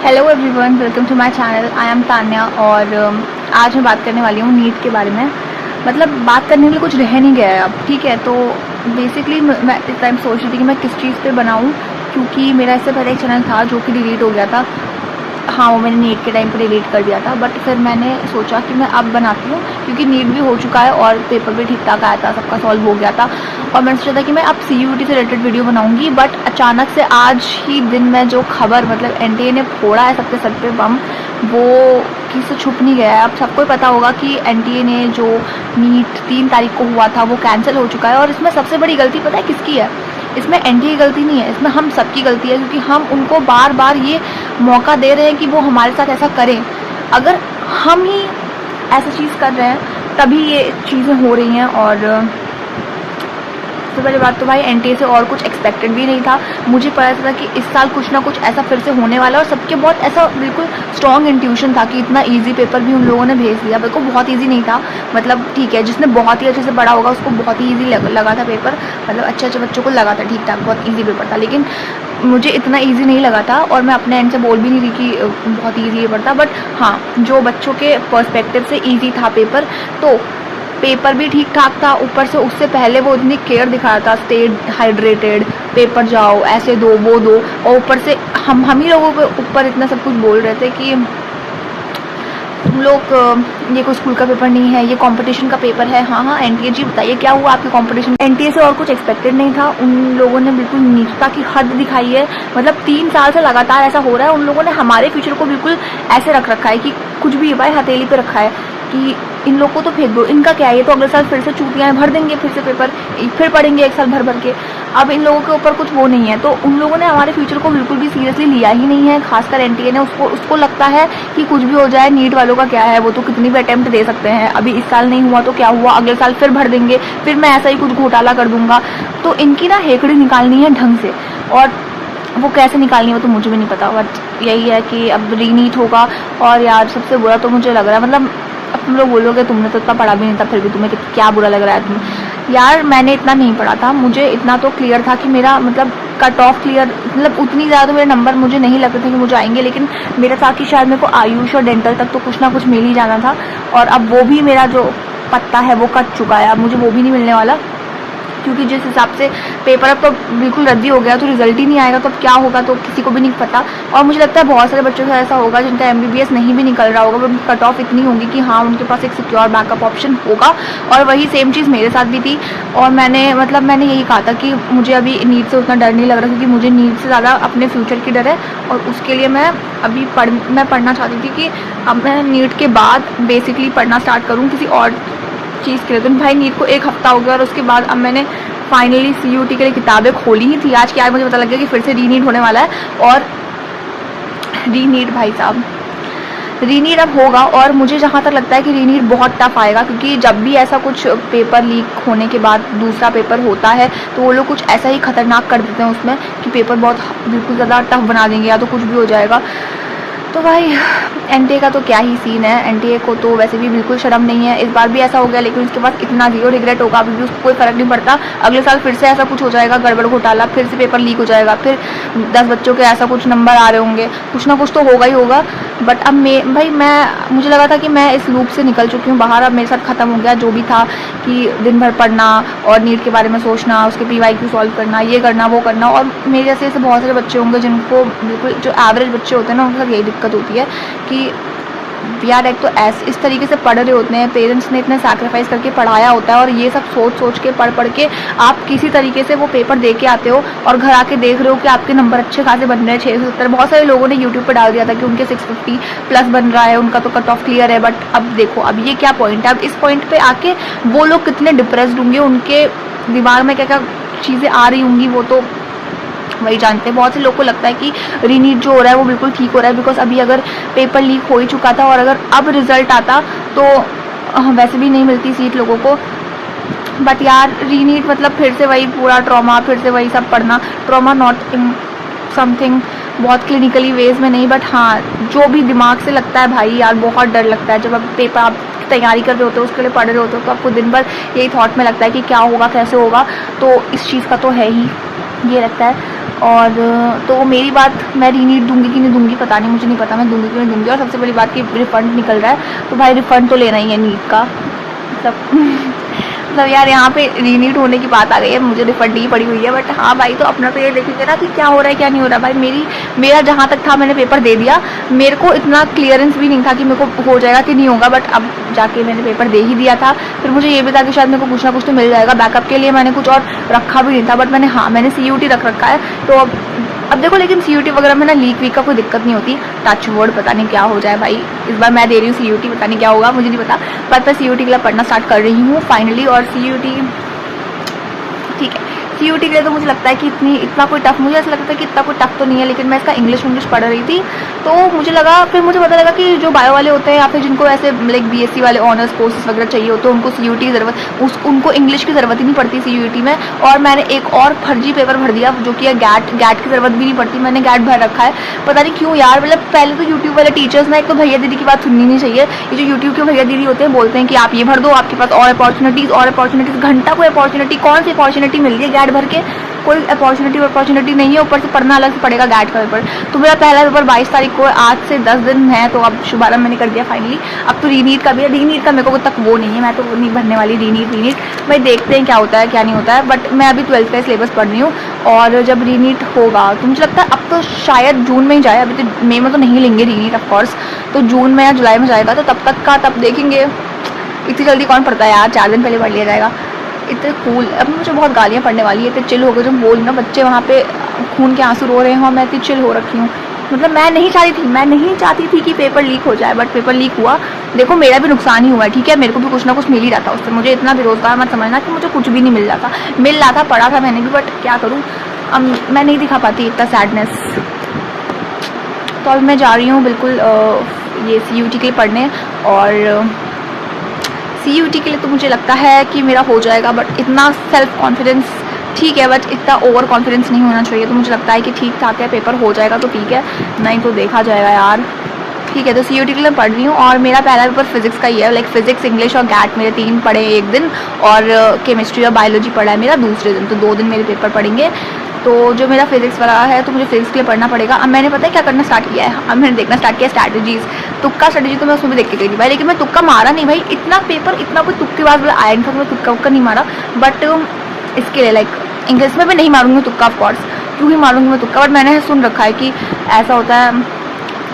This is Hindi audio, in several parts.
Hello everyone, welcome to my channel. I am Tanya और आज मैं बात करने वाली हूँ नीट के बारे में। मतलब बात करने के लिए कुछ रह नहीं गया है अब, ठीक है। तो बेसिकली मैं इस टाइम सोच रही थी कि मैं किस चीज़ पे बनाऊँ, क्योंकि मेरा इससे पहले एक चैनल था जो कि डिलीट हो गया था। हाँ, वो मैंने नीट के टाइम पे डिलीट कर दिया था, बट फिर मैंने सोचा कि मैं अब बनाती हूँ क्योंकि नीट भी हो चुका है और पेपर भी ठीक ठाक आया था, सबका सॉल्व हो गया था। और मैंने सोचा था कि मैं अब CUET से रिलेटेड वीडियो बनाऊंगी, बट अचानक से आज ही दिन में जो खबर मतलब NTA ने फोड़ा है सबके सर पे बम, वो किसी से छुप नहीं गया है। अब सबको पता होगा कि NTA ने जो नीट 3 तारीख को हुआ था वो कैंसिल हो चुका है। और इसमें सबसे बड़ी गलती पता है किसकी है? इसमें NTA की गलती नहीं है, इसमें हम सबकी गलती है, क्योंकि हम उनको बार बार ये मौका दे रहे हैं कि वो हमारे साथ ऐसा करें। अगर हम ही ऐसा चीज़ कर रहे हैं तभी ये चीज़ें हो रही हैं। और सबसे पहली बात तो भाई NTA से और कुछ एक्सपेक्टेड भी नहीं था। मुझे पता था कि इस साल कुछ ना कुछ ऐसा फिर से होने वाला है, और सबके बहुत ऐसा बिल्कुल स्ट्रॉन्ग इंट्यूशन था कि इतना इजी पेपर भी उन लोगों ने भेज दिया। मेरे को बहुत इजी नहीं था, मतलब ठीक है, जिसने बहुत ही अच्छे से पढ़ा होगा उसको बहुत ही ईजी लगा था पेपर, मतलब अच्छे अच्छे बच्चों को लगा था ठीक ठाक, बहुत ईजी पेपर था। लेकिन मुझे इतना ईजी नहीं लगा था, और मैं अपने एंड से बोल भी नहीं रही कि बहुत ईजी पेपर था। बट हाँ, जो बच्चों के पर्सपेक्टिव से ईजी था पेपर, तो पेपर भी ठीक ठाक था। ऊपर से उससे पहले वो इतनी केयर दिखा रहा था, स्टे हाइड्रेटेड, पेपर जाओ, ऐसे दो वो दो, और ऊपर से हम ही लोगों के ऊपर इतना सब कुछ बोल रहे थे कि तुम लोग ये कोई स्कूल का पेपर नहीं है, ये कंपटीशन का पेपर है। हाँ हाँ, NTA जी बताइए क्या हुआ आपके कंपटीशन? NTA से और कुछ एक्सपेक्टेड नहीं था। उन लोगों ने बिल्कुल नीचता की हद दिखाई है। मतलब 3 साल से लगातार ऐसा हो रहा है। उन लोगों ने हमारे फ्यूचर को बिल्कुल ऐसे रख रखा है कि कुछ भी भाई हथेली पे रखा है कि इन लोग को तो फेंक दो, इनका क्या है, ये तो अगले साल फिर से चूतियाँ भर देंगे, फिर से पेपर फिर पढ़ेंगे 1 साल भर भर के। अब इन लोगों के ऊपर कुछ वो नहीं है, तो उन लोगों ने हमारे फ्यूचर को बिल्कुल भी सीरियसली लिया ही नहीं है। खासकर NTA ने उसको लगता है कि कुछ भी हो जाए, नीट वालों का क्या है, वो तो कितनी भी अटेम्प्ट दे सकते हैं, अभी इस साल नहीं हुआ तो क्या हुआ, अगले साल फिर भर देंगे, फिर मैं ऐसा ही कुछ घोटाला कर दूंगा। तो इनकी ना हेकड़ी निकालनी है ढंग से, और वो कैसे निकालनी है वो तो मुझे भी नहीं पता। बट यही है कि अब रीनीट होगा। और यार सबसे बुरा तो मुझे लग रहा है, मतलब अब तुम लोग बोलोगे तुमने तो इतना पढ़ा भी नहीं था, फिर भी तुम्हें क्या बुरा लग रहा है तुम्हें? यार मैंने इतना नहीं पढ़ा था, मुझे इतना तो क्लियर था कि मेरा मतलब कट ऑफ क्लियर, मतलब उतनी ज़्यादा तो मेरे नंबर मुझे नहीं लगते थे कि मुझे आएंगे, लेकिन मेरा था कि शायद मेरे को आयुष और डेंटल तक तो कुछ ना कुछ मिल ही जाना था। और अब वो भी मेरा जो पत्ता है वो कट चुका है, अब मुझे वो भी नहीं मिलने वाला, क्योंकि जिस हिसाब से पेपर अब तो बिल्कुल रद्दी हो गया, तो रिजल्ट ही नहीं आएगा, तो अब क्या होगा तो किसी को भी नहीं पता। और मुझे लगता है बहुत सारे बच्चों का ऐसा होगा जिनका MBBS नहीं भी निकल रहा होगा, उनकी कट ऑफ इतनी होगी कि हाँ उनके पास एक सिक्योर बैकअप ऑप्शन होगा। और वही सेम चीज़ मेरे साथ भी थी। और मैंने यही कहा था कि मुझे अभी नीट से उतना डर नहीं लग रहा, क्योंकि मुझे नीट से ज़्यादा अपने फ्यूचर की डर है। और उसके लिए मैं अभी पढ़ना चाहती थी कि अब मैं नीट के बाद बेसिकली पढ़ना स्टार्ट करूँ किसी और चीज़ के लिए। तो भाई नीट को 1 हफ्ता हो गया, और उसके बाद अब मैंने फाइनली CUET के लिए किताबें खोली ही थी। आज की आज मुझे पता लग गया कि फिर से रीनीट होने वाला है। और रीनीट भाई साहब, रीनीट अब होगा, और मुझे जहाँ तक लगता है कि रीनीट बहुत टफ आएगा, क्योंकि जब भी ऐसा कुछ पेपर लीक होने के बाद दूसरा पेपर होता है तो वो लोग कुछ ऐसा ही खतरनाक कर देते हैं उसमें कि पेपर बहुत बिल्कुल ज़्यादा टफ बना देंगे, या तो कुछ भी हो जाएगा। तो भाई NTA का तो क्या ही सीन है। NTA को तो वैसे भी बिल्कुल शर्म नहीं है, इस बार भी ऐसा हो गया, लेकिन उसके बाद इतना ज़ीरो रिग्रेट होगा, अभी भी उसको कोई फ़र्क नहीं पड़ता। अगले साल फिर से ऐसा कुछ हो जाएगा, गड़बड़ घोटाला, फिर से पेपर लीक हो जाएगा, फिर 10 बच्चों के ऐसा कुछ नंबर आ रहे होंगे, कुछ ना कुछ तो होगा ही होगा। बट अब मुझे लगा था कि मैं इस लूप से निकल चुकी हूँ बाहर, अब मेरे साथ ख़त्म हो गया जो भी था कि दिन भर पढ़ना और नीट के बारे में सोचना, उसके PYQ सॉल्व करना, ये करना वो करना। और मेरे जैसे ऐसे बहुत सारे बच्चे होंगे जिनको बिल्कुल, जो एवरेज बच्चे होते हैं ना, उनके साथ यही दिक्कत होती है कि यार एक तो ऐसे इस तरीके से पढ़ रहे होते हैं, पेरेंट्स ने इतने सैक्रिफाइस करके पढ़ाया होता है, और ये सब सोच के पढ़ के आप किसी तरीके से वो पेपर दे के आते हो, और घर आके देख रहे हो कि आपके नंबर अच्छे खासे बन रहे हैं, 670। बहुत सारे लोगों ने YouTube पे डाल दिया था कि उनके 650 प्लस बन रहा है, उनका तो कट ऑफ क्लियर है। बट अब देखो, अब ये क्या पॉइंट है? अब इस पॉइंट पे आके वो लोग कितने डिप्रेस्ड होंगे, उनके दिमाग में क्या क्या चीज़ें आ रही होंगी, वो तो वही जानते हैं। बहुत से लोग को लगता है कि रीनीट जो हो रहा है वो बिल्कुल ठीक हो रहा है, बिकॉज अभी अगर पेपर लीक हो ही चुका था, और अगर अब रिजल्ट आता तो वैसे भी नहीं मिलती सीट लोगों को। बट यार रीनीट मतलब फिर से वही पूरा ट्रॉमा, फिर से वही सब पढ़ना। ट्रॉमा नॉट इन समथिंग बहुत क्लिनिकली वेज में नहीं, बट हाँ जो भी दिमाग से लगता है भाई यार, बहुत डर लगता है जब आप पेपर आप तैयारी कर रहे होते हो, उसके लिए पढ़ रहे होते हो, तो आपको दिन भर यही थॉट में लगता है कि क्या होगा, कैसे होगा। तो इस चीज़ का तो है ही। ये लगता है। और तो मेरी बात, मैं रीनीट दूंगी कि नहीं दूंगी पता नहीं, मुझे नहीं पता मैं दूंगी कि नहीं दूंगी। और सबसे बड़ी बात कि रिफ़ंड निकल रहा है तो भाई रिफ़ंड तो लेना ही है नीट का। मतलब यार यहाँ पे रीनीट होने की बात आ गई है, मुझे रिफंड ही पड़ी हुई है। बट हाँ भाई, तो अपना तो ये देखेंगे ना कि क्या हो रहा है क्या नहीं हो रहा है। भाई मेरा जहाँ तक था मैंने पेपर दे दिया, मेरे को इतना क्लियरेंस भी नहीं था कि मेरे को हो जाएगा कि नहीं होगा। बट अब जाके मैंने पेपर दे ही दिया था। फिर मुझे ये भी था कि शायद मेरे को कुछ ना कुछ तो मिल जाएगा। बैकअप के लिए मैंने कुछ और रखा भी नहीं था, बट मैंने CUT रख रखा है। तो अब देखो, लेकिन CUT वगैरह में ना लीक वीक का कोई दिक्कत नहीं होती। टच वर्ड, पता नहीं क्या हो जाए भाई। इस बार मैं दे रही हूँ CUT, पता नहीं क्या होगा, मुझे नहीं पता। पर मैं CUT के लिए पढ़ना स्टार्ट कर रही हूँ फाइनली। और CUT ठीक है, CUT के लिए तो मुझे लगता है कि इतना कोई टफ, मुझे ऐसा लगता है कि इतना कोई टफ तो नहीं है। लेकिन मैं इसका इंग्लिश पढ़ रही थी तो मुझे लगा, फिर मुझे पता लगा कि जो बायो वाले होते हैं या फिर जिनको ऐसे लाइक BSc वाले ऑनर्स कोर्सेज वगैरह चाहिए होते हैं, उनको CUT की ज़रूरत, उनको इंग्लिश की ज़रूरत ही नहीं पड़ती CUT में। और मैंने एक और फर्जी पेपर भर दिया जो कि है गैट की ज़रूरत भी नहीं पड़ती, मैंने गैट भर रखा है। पता नहीं क्यों यार, मतलब पहले तो यूट्यूब वाले टीचर्स ना, एक तो भैया दीदी की बात सुननी नहीं चाहिए। ये जो यूट्यूब के भैया दीदी होते हैं बोलते हैं कि आप ये भर दो, आपके पास और अपॉर्चुनिटीज़, घंटा कोई अपॉर्चुनिटी, कौन सी अपॉर्चुनिटी मिल रही है गैट भर के? कोई अपॉर्चुनिटी नहीं है। ऊपर से पढ़ना अलग से पड़ेगा गैट का पेपर। तो मेरा पहला पेपर 22 तारीख को, आज से 10 दिन है, तो अब शुभारंभ मैंने कर दिया फाइनली। अब तो रीनीट का भी है। रीनीट का मेरे को तक वो नहीं है, मैं तो वो नहीं भरने वाली रीनीट। भाई देखते हैं क्या होता है क्या नहीं होता है। बट मैं अभी 12th का सिलेबस पढ़ रही हूँ। और जब रीनीट होगा तो मुझे लगता है अब तो शायद जून में ही जाए। अभी तो मई में तो नहीं लेंगे रीनीट ऑफकोर्स, तो जून में या जुलाई में जाएगा। तो तब देखेंगे। इतनी जल्दी कौन पढ़ता है यार, 4 दिन पहले पढ़ लिया जाएगा। इतने कूल। अब मुझे बहुत गालियाँ पड़ने वाली है, इतने चिल हो गए। जो बोल ना बच्चे वहाँ पे खून के आंसू रो रहे हैं, मैं इतनी चिल हो रखी हूँ। मतलब मैं नहीं चाहती थी कि पेपर लीक हो जाए, बट पेपर लीक हुआ। देखो मेरा भी नुकसान ही हुआ है, ठीक है, मेरे को भी कुछ ना कुछ मिल ही रहा था उससे। मुझे इतना बेरोजगार मत समझना कि मुझे कुछ भी नहीं मिल रहा था। पढ़ा था मैंने भी, बट क्या करूँ, अब मैं नहीं दिखा पाती इतना सैडनेस। तो अब मैं जा रही हूँ बिल्कुल ये CUT के लिए पढ़ने। और CUT के लिए तो मुझे लगता है कि मेरा हो जाएगा, बट इतना सेल्फ कॉन्फिडेंस ठीक है, बट इतना ओवर कॉन्फिडेंस नहीं होना चाहिए। तो मुझे लगता है कि ठीक ठाक है, पेपर हो जाएगा तो ठीक है, नहीं तो देखा जाएगा यार। ठीक है, तो CUT के लिए पढ़ रही हूँ। और मेरा पहला पेपर फिजिक्स का ही है, लाइक फिजिक्स, इंग्लिश और गैट मेरे 3 पढ़े एक दिन। और केमिस्ट्री और बायोलॉजी पढ़ा है मेरा दूसरे दिन। तो 2 दिन मेरे पेपर पढ़ेंगे। तो जो मेरा फिजिक्स वाला है, तो मुझे फिजिक्स के लिए पढ़ना पड़ेगा। अब मैंने पता है क्या करना स्टार्ट किया है, अब मैंने देखना स्टार्ट किया स्ट्रैटेजीज। तुक्का स्ट्रैटेजी तो मैं उसमें भी देख के गई थी भाई, लेकिन मैं तुक्का मारा नहीं भाई। इतना पेपर, इतना कोई तुक्केबाज आया नहीं था, मैं तुक्का नहीं मारा। बट इसके लिए लाइक इंग्लिश में भी नहीं मारूंगी तुक्का ऑफकोर्स, क्यों ही मारूंगी मैं तुक्का। बट मैंने सुन रखा है कि ऐसा होता है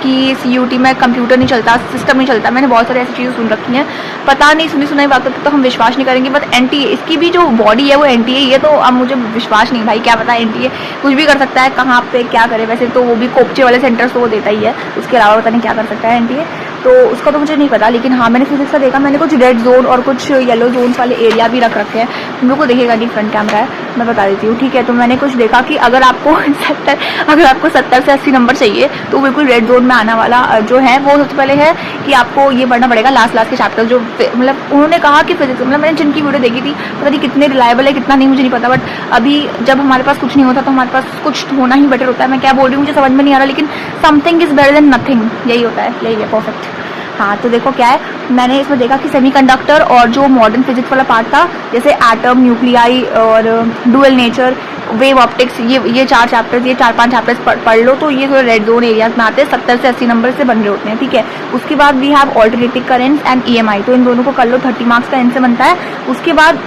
कि CUT में कंप्यूटर नहीं चलता, सिस्टम नहीं चलता। मैंने बहुत सारी ऐसी चीज़ें सुन रखी हैं, पता नहीं, सुनी बातों पर तो हम विश्वास नहीं करेंगे। बट NTA, इसकी भी जो बॉडी है वो NTA ही है। तो अब मुझे विश्वास नहीं भाई, क्या पता NTA कुछ भी कर सकता है, कहाँ पे क्या करे। वैसे तो वो भी कोपचे वाले सेंटर्स तो वो देता ही है, उसके अलावा पता नहीं क्या कर सकता है NTA, तो उसका तो मुझे नहीं पता। लेकिन हाँ, मैंने फिजिक्स का देखा, मैंने कुछ रेड जोन और कुछ येलो जोन वाले एरिया भी रख रखे हैं। तुम लोग को देखेगा नहीं, फ्रंट कैमरा है, मैं बता देती हूँ। ठीक है, तो मैंने कुछ देखा कि अगर आपको 70 से 80 नंबर चाहिए तो बिल्कुल रेड जोन में आने वाला जो है वो सबसे पहले है कि आपको ये पढ़ना पड़ेगा लास्ट के चैप्टर। जो मतलब उन्होंने कहा कि फिजिक्स, मतलब मैंने जिनकी वीडियो देखी थी, पता नहीं कितने रिलायबल है कितना नहीं मुझे नहीं पता। बट अभी जब हमारे पास कुछ नहीं होता तो हमारे पास कुछ होना ही बेटर होता है। मैं क्या बोल रही हूँ मुझे समझ में नहीं आ रहा, लेकिन something is better than nothing, यही होता है, यही है परफेक्ट। हाँ, तो देखो क्या है, मैंने इसमें देखा कि सेमीकंडक्टर और जो मॉडर्न फिजिक्स वाला पार्ट था, जैसे एटम, न्यूक्लियाई और डुअल नेचर, वेव ऑप्टिक्स, ये 4-5 चैप्टर्स पढ़ लो। तो ये थोड़े रेड जोन एरियाज में आते हैं, 70 से 80 नंबर से बन रहे होते हैं। ठीक है, उसके बाद we have alternating currents and EMI, तो इन दोनों को कर लो, 30 मार्क्स का इनसे बनता है। उसके बाद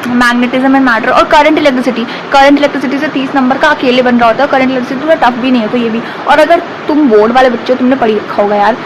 मैग्नेटिज्म एंड मैटर और करंट इलेक्ट्रिसिटी से 30 नंबर का अकेले बन रहा होता है। करंट इलेक्ट्रिसिटी तो टफ भी नहीं है, तो ये भी। और अगर तुम बोर्ड वाले बच्चे हो, तुमने पढ़ी रखा होगा यार,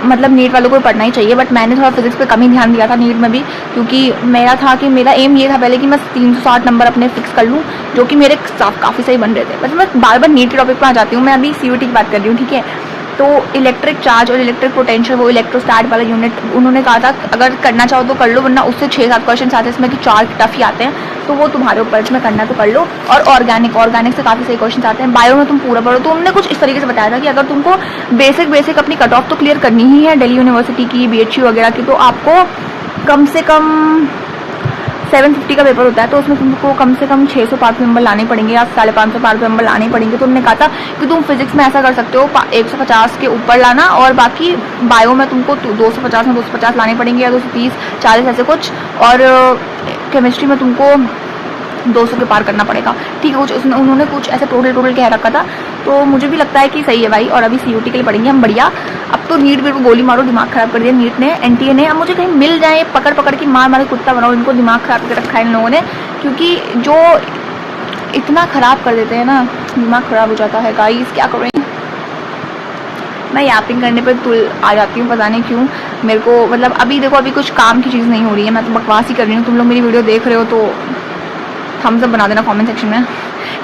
मतलब नीट वालों को पढ़ना ही चाहिए। बट मैंने थोड़ा फिजिक्स पे कम ही ध्यान दिया था नीट में भी, क्योंकि मेरा एम ये था पहले कि मैं 360 नंबर अपने फिक्स कर लूँ, जो कि मेरे काफ़ी सही बन रहे थे। बस मैं बार नीट के टॉपिक पर आ जाती हूँ। मैं अभी CUT की बात कर रही हूँ, ठीक है। तो इलेक्ट्रिक चार्ज और इलेक्ट्रिक पोटेंशियल, वो इलेक्ट्रोस्टैट वाला यूनिट, उन्होंने कहा था अगर करना चाहो तो कर लो, वरना उससे 6-7 क्वेश्चन आते हैं इसमें कि 4 टफ ही आते हैं, तो वो तुम्हारे ऊपर, इसमें करना तो कर लो। और ऑर्गेनिक से काफ़ी सही क्वेश्चन आते हैं। बायो में तुम पूरा पढ़ो। तो उन्होंने कुछ इस तरीके से बताया था कि अगर तुमको बेसिक अपनी कट ऑफ तो क्लियर करनी ही है दिल्ली यूनिवर्सिटी की, BHU वगैरह की, तो आपको कम से कम 750 का पेपर होता है, तो उसमें तुमको कम से कम 600 पार्ट नंबर लाने पड़ेंगे या 550 पार्ट नंबर लाने पड़ेंगे। तो उन्होंने कहा था कि तुम फिजिक्स में ऐसा कर सकते हो 150 के ऊपर लाना, और बाकी बायो में तुमको 250 लाने पड़ेंगे या 230-40 ऐसे कुछ। और केमिस्ट्री में तुमको 200 के पार करना पड़ेगा, ठीक है। कुछ उसने उन्होंने कुछ ऐसे टोटल कह रखा था, तो मुझे भी लगता है कि सही है भाई। और अभी CUT के लिए पढ़ेंगे हम बढ़िया। अब तो नीट मेरे को गोली मारो, दिमाग खराब कर दिया नीट ने, NTA ने। अब मुझे कहीं मिल जाए, पकड़ पकड़ के मार कुत्ता बनाओ, इनको दिमाग खराब कर रखा है इन लोगों ने, क्योंकि जो इतना ख़राब कर देते हैं ना, दिमाग ख़राब हो जाता है गाइस, क्या करें। मैं यापिंग करने पे तुल आ जाती हूँ, पता नहीं क्यों मेरे को। मतलब अभी देखो, अभी कुछ काम की चीज़ नहीं हो रही है, मैं तो बकवास ही कर रही हूँ। तुम लोग मेरी वीडियो देख रहे हो तो थम्स अप बना देना कमेंट सेक्शन में।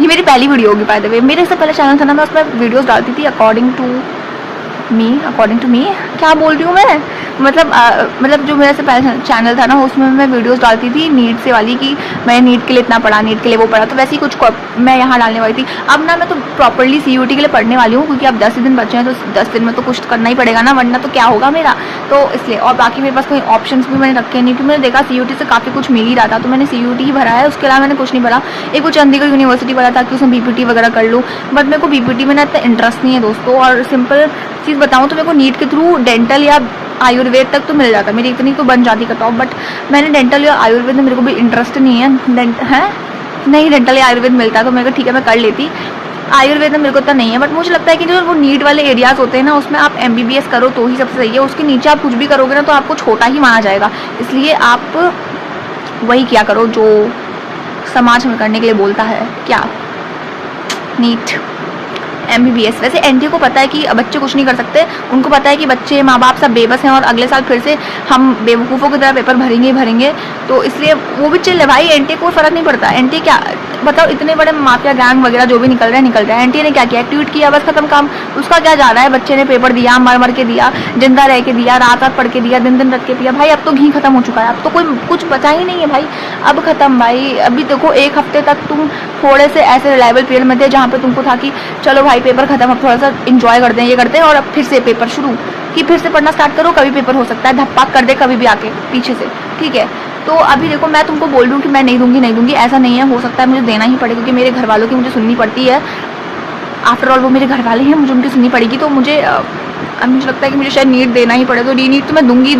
ये मेरी पहली वीडियो होगी बाय द वे। मेरे से पहले चैनल था ना, मैं उसमें वीडियोस डालती थी अकॉर्डिंग टू मी। क्या बोल रही हूँ मैं, मतलब जो मेरे से पहले चैनल था ना, उसमें मैं वीडियोस डालती थी नीट से वाली, कि मैं नीट के लिए इतना पढ़ा, नीट के लिए वो पढ़ा, तो वैसे ही कुछ मैं यहाँ डालने वाली थी। अब ना मैं तो प्रॉपरली CUT के लिए पढ़ने वाली हूँ, क्योंकि अब 10 दिन बचे हैं, तो 10 दिन में तो कुछ करना ही पड़ेगा ना, वरना तो क्या होगा मेरा, तो इसलिए। और बाकी मेरे पास कोई ऑप्शंस भी मैंने रखे नहीं, क्योंकि मैंने देखा CUT से काफ़ी कुछ मिल ही रहा था, तो मैंने CUT ही भरा है। उसके अलावा मैंने कुछ नहीं भरा। एक वो चंडीगढ़ यूनिवर्सिटी भरा था कि उसमें BPT वगैरह कर लूँ, बट मेरे को BPT में ना इतना इंटरेस्ट नहीं है दोस्तों। और सिंपल चीज़ बताऊँ तो मेरे को नीट के थ्रू डेंटल या आयुर्वेद तक तो मिल जाता, मेरी इतनी तो बन जाती कट ऑफ, बट मैंने डेंटल या आयुर्वेद में मेरे को भी इंटरेस्ट नहीं है। नहीं, डेंटल या आयुर्वेद मिलता तो मेरे को ठीक है, मैं कर लेती। आयुर्वेद में मेरे को इतना नहीं है, बट मुझे लगता है कि जो वो नीट वाले एरियाज़ होते हैं ना, उसमें आप MBBS करो तो ही सबसे सही है। उसके नीचे आप कुछ भी करोगे ना, तो आपको छोटा ही माना जाएगा। इसलिए आप वही क्या करो जो समाज में करने के लिए बोलता है, क्या नीट MBBS। वैसे NTA को पता है कि बच्चे कुछ नहीं कर सकते, उनको पता है कि बच्चे माँ बाप सब बेबस हैं, और अगले साल फिर से हम बेवकूफ़ों की तरह पेपर भरेंगे, तो इसलिए वो भी चिल्ल है भाई। NTA को फ़र्क नहीं पड़ता। NTA क्या बताओ, इतने बड़े माफिया गैंग वगैरह जो भी निकल रहा है। NTA ने क्या किया, ट्वीट किया, बस खत्म काम। उसका क्या जा रहा है, बच्चे ने पेपर दिया, मर के दिया, जिंदा रह के दिया, रात पढ़ के दिया, दिन रख के दिया। भाई अब तो घी खत्म हो चुका है, अब तो कोई कुछ बचा ही नहीं है भाई, अब खत्म भाई। अभी देखो 1 हफ्ते तक तुम थोड़े से ऐसे रिलायबल पीरियड में थे, जहाँ पे तुमको था कि चलो भाई पेपर खत्म, अब थोड़ा सा इंजॉय करते हैं, ये करते हैं, और अब फिर से पेपर शुरू, कि फिर से पढ़ना स्टार्ट करो, कभी पेपर हो सकता है धप्पाक कर दे कभी भी आके पीछे से, ठीक है। तो अभी देखो, मैं तुमको बोल रही हूँ कि मैं नहीं दूंगी, ऐसा नहीं है। हो सकता है मुझे देना ही पड़े, क्योंकि मेरे घर वालों की मुझे सुननी पड़ती है। आफ्टर ऑल वो मेरे घर वाले हैं, मुझे उनकी सुननी पड़ेगी, तो मुझे लगता है कि मुझे शायद नीट देना ही पड़े। तो नीट तो मैं दूंगी,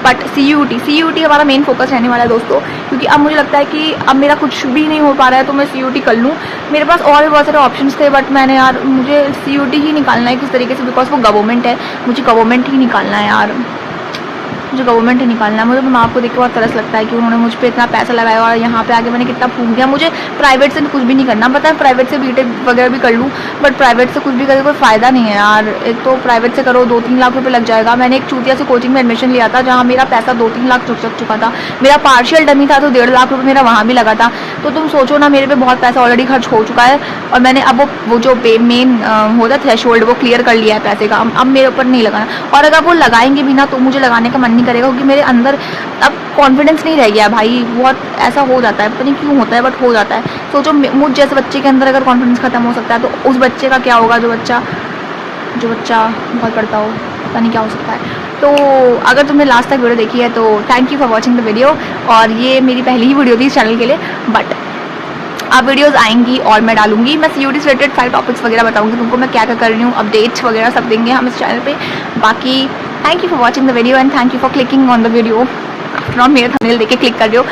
बट CUT हमारा मेन फोकस रहने वाला है दोस्तों, क्योंकि अब मुझे लगता है कि अब मेरा कुछ भी नहीं हो पा रहा है, तो मैं CUT कर लूँ। मेरे पास और भी बहुत सारे ऑप्शंस थे, बट मैंने यार मुझे CUT ही निकालना है किस तरीके से, बिकॉज वो गवर्नमेंट है, मुझे गवर्नमेंट ही निकालना है यार, मुझे गवर्नमेंट ही निकालना है। मुझे माँ बाप को देख के बहुत तरस लगता है कि उन्होंने मुझ पे इतना पैसा लगाया, और यहाँ पे आके मैंने कितना फूंक दिया। मुझे प्राइवेट से कुछ भी नहीं करना, पता है, प्राइवेट से BTech वगैरह भी कर लूँ, बट प्राइवेट से कुछ भी करके कोई फ़ायदा नहीं है यार। एक तो प्राइवेट से करो 2-3 लाख रुपये लग जाएगा। मैंने एक चूतिया से कोचिंग में एडमिशन लिया था, जहाँ मेरा पैसा 2-3 लाख चुका था। मेरा पार्शियल डमी था, तो 1.5 लाख रुपये मेरा वहाँ भी लगा था। तो तुम सोचो ना, मेरे पे बहुत पैसा ऑलरेडी खर्च हो चुका है, और मैंने अब वो जो मेन होता थ्रेशोल्ड, वो क्लियर कर लिया है पैसे का। अब मेरे ऊपर नहीं लगाना, और अगर वो लगाएंगे भी ना, तो मुझे लगाने का मन नहीं करेगा, क्योंकि मेरे अंदर अब कॉन्फिडेंस नहीं रह गया भाई। बहुत ऐसा हो जाता है, पता नहीं क्यों होता है, बट हो जाता है। सोचो मुझ जैसे बच्चे के अंदर अगर कॉन्फिडेंस खत्म हो सकता है, तो उस बच्चे का क्या होगा, जो बच्चा बहुत पढ़ता हो, पता नहीं क्या हो सकता है। तो अगर तुमने लास्ट तक वीडियो देखी है, तो thank you for watching the video. और ये मेरी पहली ही वीडियो थी इस चैनल के लिए, बट अब वीडियोस आएंगी और मैं डालूंगी। मैं CUT से रिलेटेड 5 टॉपिक्स वगैरह बताऊंगी तुमको, मैं क्या कर रही हूँ, अपडेट्स वगैरह सब देंगे हम इस चैनल पे। बाकी thank you for watching the video, and thank you for clicking on the video. After all मेरे थंबनेल देख के क्लिक कर रहे हो।